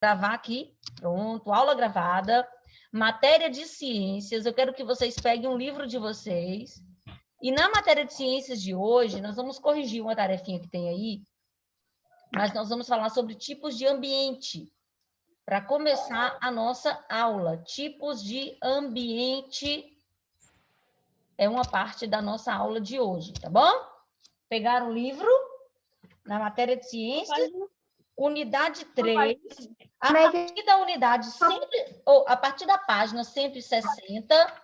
gravar aqui. Pronto, aula gravada. Matéria de ciências. Eu quero que vocês peguem um livro de vocês. E na matéria de ciências de hoje, nós vamos corrigir uma tarefinha que tem aí, mas nós vamos falar sobre tipos de ambiente. Para começar a nossa aula, tipos de ambiente é uma parte da nossa aula de hoje, tá bom? Pegaram o livro na matéria de ciências, unidade 3, a partir da unidade ou a partir da página 160,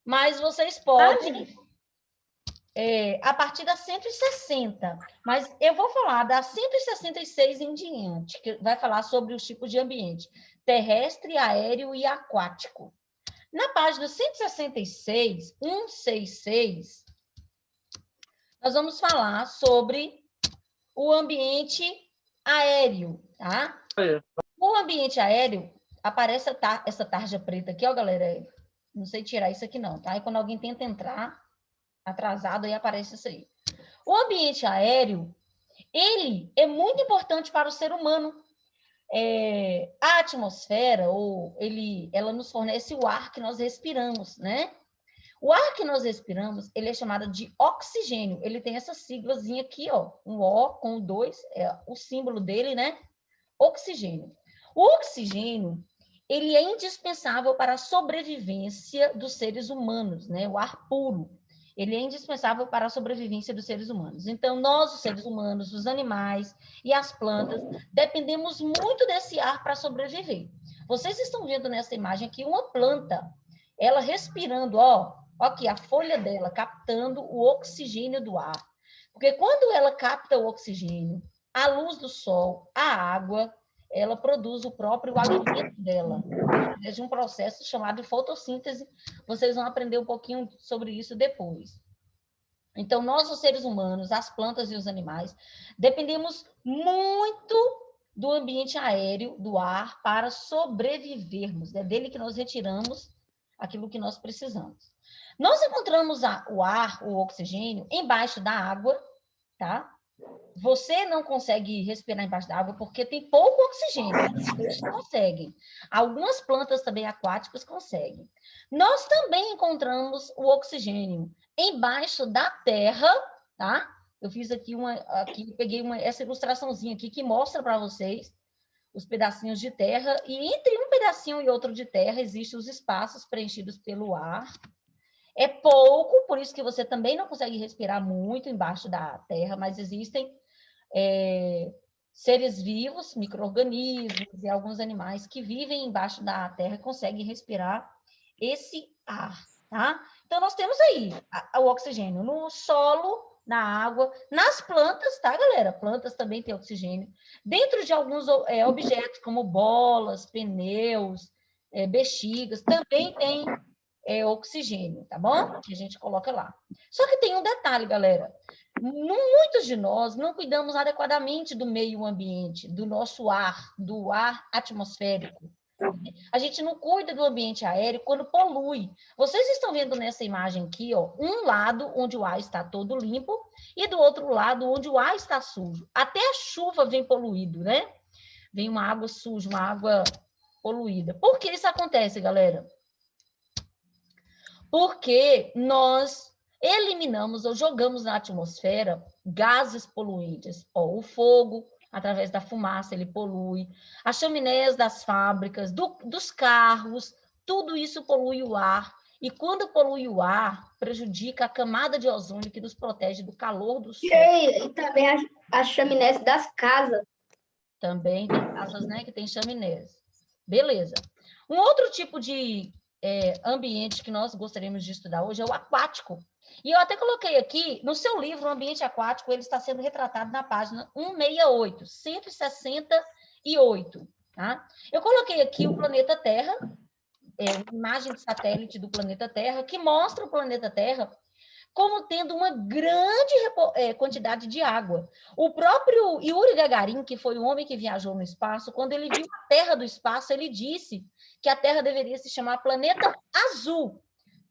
mas vocês podem a partir da 160, mas eu vou falar da 166 em diante, que vai falar sobre os tipos de ambiente terrestre, aéreo e aquático. Na página 166, 166, nós vamos falar sobre o ambiente aéreo, tá? O ambiente aéreo, aparece essa tarja preta aqui, ó, galera. Não sei tirar isso aqui não, tá? E quando alguém tenta entrar atrasado, aí aparece isso aí. O ambiente aéreo, ele é muito importante para o ser humano. A atmosfera, ela nos fornece o ar que nós respiramos, né? O ar que nós respiramos, ele é chamado de oxigênio. Ele tem essa siglazinha aqui, ó, um O com 2, é o símbolo dele, né? Oxigênio. O oxigênio, ele é indispensável para a sobrevivência dos seres humanos, né? O ar puro. Ele é indispensável para a sobrevivência dos seres humanos. Então, nós, os seres humanos, os animais e as plantas, dependemos muito desse ar para sobreviver. Vocês estão vendo nessa imagem aqui uma planta, ela respirando, ó aqui, a folha dela captando o oxigênio do ar. Porque quando ela capta o oxigênio, a luz do sol, a água, ela produz o próprio alimento dela, através de um processo chamado fotossíntese. Vocês vão aprender um pouquinho sobre isso depois. Então, nós, os seres humanos, as plantas e os animais, dependemos muito do ambiente aéreo, do ar, para sobrevivermos. É dele que nós retiramos aquilo que nós precisamos. Nós encontramos o ar, o oxigênio, embaixo da água, tá? Você não consegue respirar embaixo da água porque tem pouco oxigênio. Os peixes conseguem. Algumas plantas também aquáticas conseguem. Nós também encontramos o oxigênio embaixo da terra, tá? Eu fiz aqui peguei essa ilustraçãozinha aqui que mostra para vocês os pedacinhos de terra, e entre um pedacinho e outro de terra existem os espaços preenchidos pelo ar. É pouco, por isso que você também não consegue respirar muito embaixo da terra, mas existem seres vivos, micro-organismos e alguns animais que vivem embaixo da terra e conseguem respirar esse ar, tá? Então, nós temos aí o oxigênio no solo, na água, nas plantas, tá, galera? Plantas também têm oxigênio. Dentro de alguns objetos, como bolas, pneus, bexigas, também tem oxigênio, tá bom? Que a gente coloca lá. Só que tem um detalhe, galera. Muitos de nós não cuidamos adequadamente do meio ambiente, do nosso ar, do ar atmosférico. A gente não cuida do ambiente aéreo quando polui. Vocês estão vendo nessa imagem aqui, ó, um lado onde o ar está todo limpo e do outro lado onde o ar está sujo. Até a chuva vem poluído, né? Vem uma água suja, uma água poluída. Por que isso acontece, galera? Porque nós eliminamos ou jogamos na atmosfera gases poluentes. O fogo, através da fumaça, ele polui. As chaminés das fábricas, dos carros, tudo isso polui o ar. E quando polui o ar, prejudica a camada de ozônio que nos protege do calor do sol. E também as chaminés das casas. Também tem casas, né, que tem chaminés. Beleza. Um outro tipo de ambiente que nós gostaríamos de estudar hoje é o aquático. E eu até coloquei aqui, no seu livro, o ambiente aquático, ele está sendo retratado na página 168, 168, tá? Eu coloquei aqui o planeta Terra, uma imagem de satélite do planeta Terra, que mostra o planeta Terra como tendo uma grande quantidade de água. O próprio Yuri Gagarin, que foi o homem que viajou no espaço, quando ele viu a Terra do espaço, ele disse que a Terra deveria se chamar planeta azul,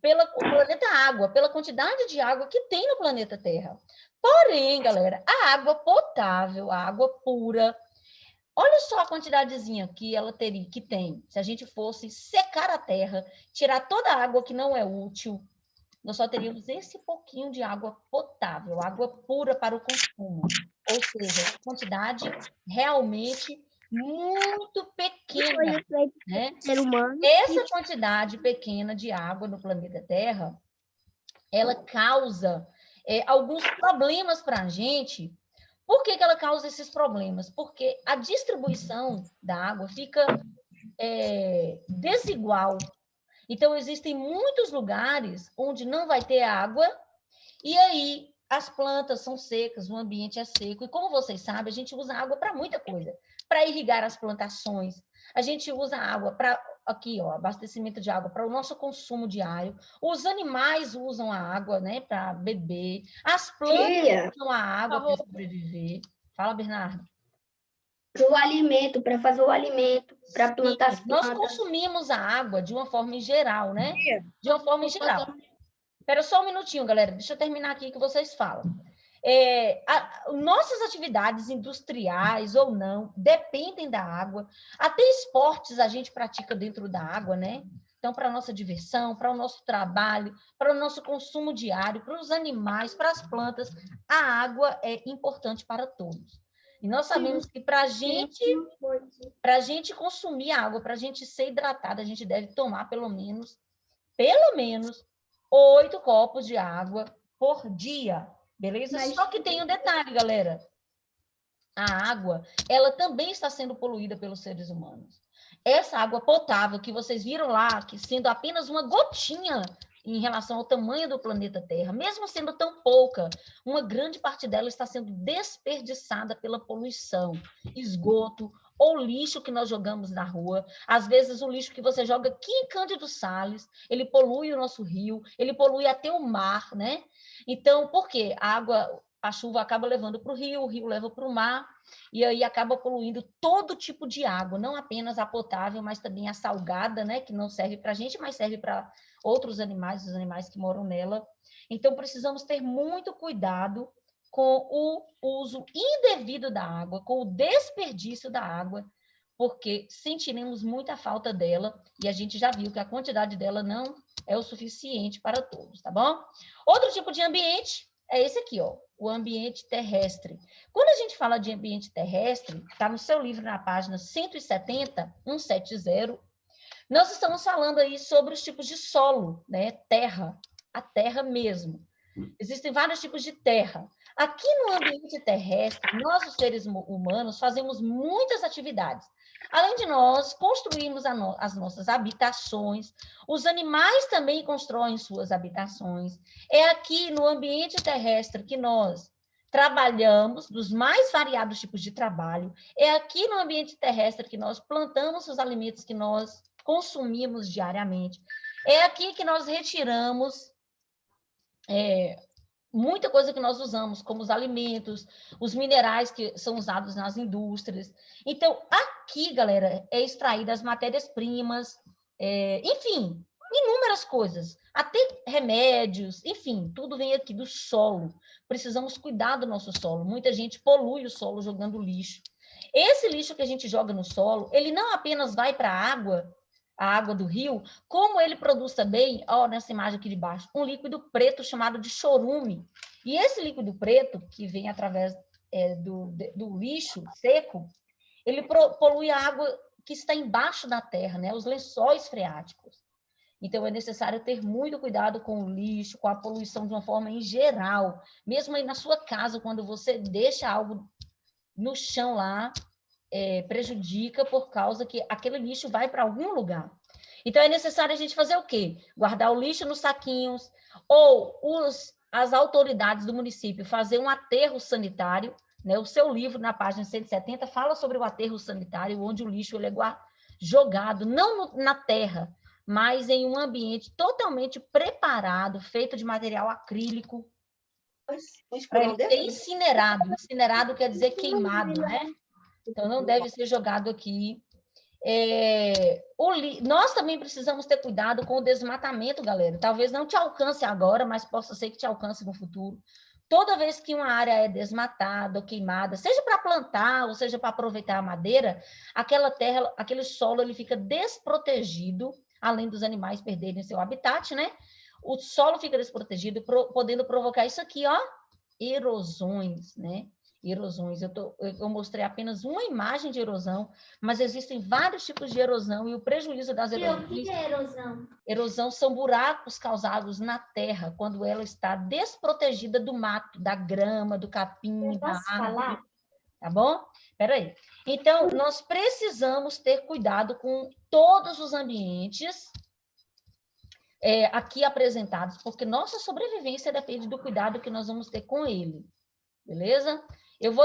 pelo planeta água, pela quantidade de água que tem no planeta Terra. Porém, galera, a água potável, a água pura, Olha só a quantidadezinha que ela teria, que tem. Se a gente fosse secar a terra, tirar toda a água que não é útil, nós só teríamos esse pouquinho de água potável, água pura para o consumo. Ou seja, quantidade realmente muito pequena, né? Ser humano. Essa quantidade pequena de água no planeta Terra, ela causa alguns problemas para a gente. Por que ela causa esses problemas? Porque a distribuição da água fica desigual. Então, existem muitos lugares onde não vai ter água, e aí as plantas são secas, o ambiente é seco. E como vocês sabem, a gente usa água para muita coisa. Para irrigar as plantações, a gente usa água para, aqui, ó, abastecimento de água para o nosso consumo diário. Os animais usam a água, né, para beber. As plantas usam a água para sobreviver. Fala, Bernardo. O alimento, para fazer o alimento, para plantar as plantas. Nós consumimos a água de uma forma em geral, né? De uma forma em geral. Espera só um minutinho, galera. Deixa eu terminar aqui que vocês falam. Nossas atividades industriais ou não dependem da água. Até esportes a gente pratica dentro da água, né? Então, para a nossa diversão, para o nosso trabalho, para o nosso consumo diário, para os animais, para as plantas, a água é importante para todos. E nós sabemos que para a gente consumir água, para a gente ser hidratada, a gente deve tomar pelo menos 8 copos de água por dia, beleza? Só que tem um detalhe, galera. A água, ela também está sendo poluída pelos seres humanos. Essa água potável que vocês viram lá, que sendo apenas uma gotinha em relação ao tamanho do planeta Terra, mesmo sendo tão pouca, uma grande parte dela está sendo desperdiçada pela poluição, esgoto ou lixo que nós jogamos na rua. Às vezes o lixo que você joga aqui em Cândido Sales, ele polui o nosso rio, ele polui até o mar, né? Então, por quê? A chuva acaba levando para o rio leva para o mar, e aí acaba poluindo todo tipo de água, não apenas a potável, mas também a salgada, né, que não serve para a gente, mas serve para outros animais, os animais que moram nela. Então, precisamos ter muito cuidado com o uso indevido da água, com o desperdício da água, porque sentiremos muita falta dela, e a gente já viu que a quantidade dela não é o suficiente para todos, tá bom? Outro tipo de ambiente é esse aqui, ó, o ambiente terrestre. Quando a gente fala de ambiente terrestre, está no seu livro na página 170, nós estamos falando aí sobre os tipos de solo, né? Terra, a terra mesmo. Existem vários tipos de terra. Aqui no ambiente terrestre, nós, os seres humanos, fazemos muitas atividades. Além de nós construirmos as nossas habitações, os animais também constroem suas habitações. É aqui no ambiente terrestre que nós trabalhamos dos mais variados tipos de trabalho. É aqui no ambiente terrestre que nós plantamos os alimentos que nós consumimos diariamente. É aqui que nós retiramos muita coisa que nós usamos, como os alimentos, os minerais que são usados nas indústrias. Então, aqui, galera, é extraída as matérias-primas, enfim, inúmeras coisas, até remédios, enfim, tudo vem aqui do solo. Precisamos cuidar do nosso solo. Muita gente polui o solo jogando lixo. Esse lixo que a gente joga no solo, ele não apenas vai para a água do rio, como ele produz também, ó, nessa imagem aqui de baixo, um líquido preto chamado de chorume. E esse líquido preto, que vem através do lixo seco, ele polui a água que está embaixo da terra, né? Os lençóis freáticos. Então, é necessário ter muito cuidado com o lixo, com a poluição de uma forma em geral. Mesmo aí na sua casa, quando você deixa algo no chão lá, prejudica por causa que aquele lixo vai para algum lugar. Então, é necessário a gente fazer o quê? Guardar o lixo nos saquinhos, ou as autoridades do município fazer um aterro sanitário, né? O seu livro, na página 170, fala sobre o aterro sanitário, onde o lixo ele é jogado, não na terra, mas em um ambiente totalmente preparado, feito de material acrílico, para ele ser incinerado. Incinerado quer dizer queimado, né? Então, não deve ser jogado aqui. Nós também precisamos ter cuidado com o desmatamento, galera. Talvez não te alcance agora, mas possa ser que te alcance no futuro. Toda vez que uma área é desmatada ou queimada, seja para plantar ou seja para aproveitar a madeira, aquela terra, aquele solo, ele fica desprotegido, além dos animais perderem seu habitat, né? O solo fica desprotegido, podendo provocar isso aqui, ó, erosões, né? Erosões. Eu mostrei apenas uma imagem de erosão, mas existem vários tipos de erosão e o prejuízo das erosões. O que é erosão? Erosão são buracos causados na terra quando ela está desprotegida do mato, da grama, do capim, da árvore. Falar? Tá bom? Espera aí. Então, nós precisamos ter cuidado com todos os ambientes aqui apresentados, porque nossa sobrevivência depende do cuidado que nós vamos ter com ele. Beleza? Eu vou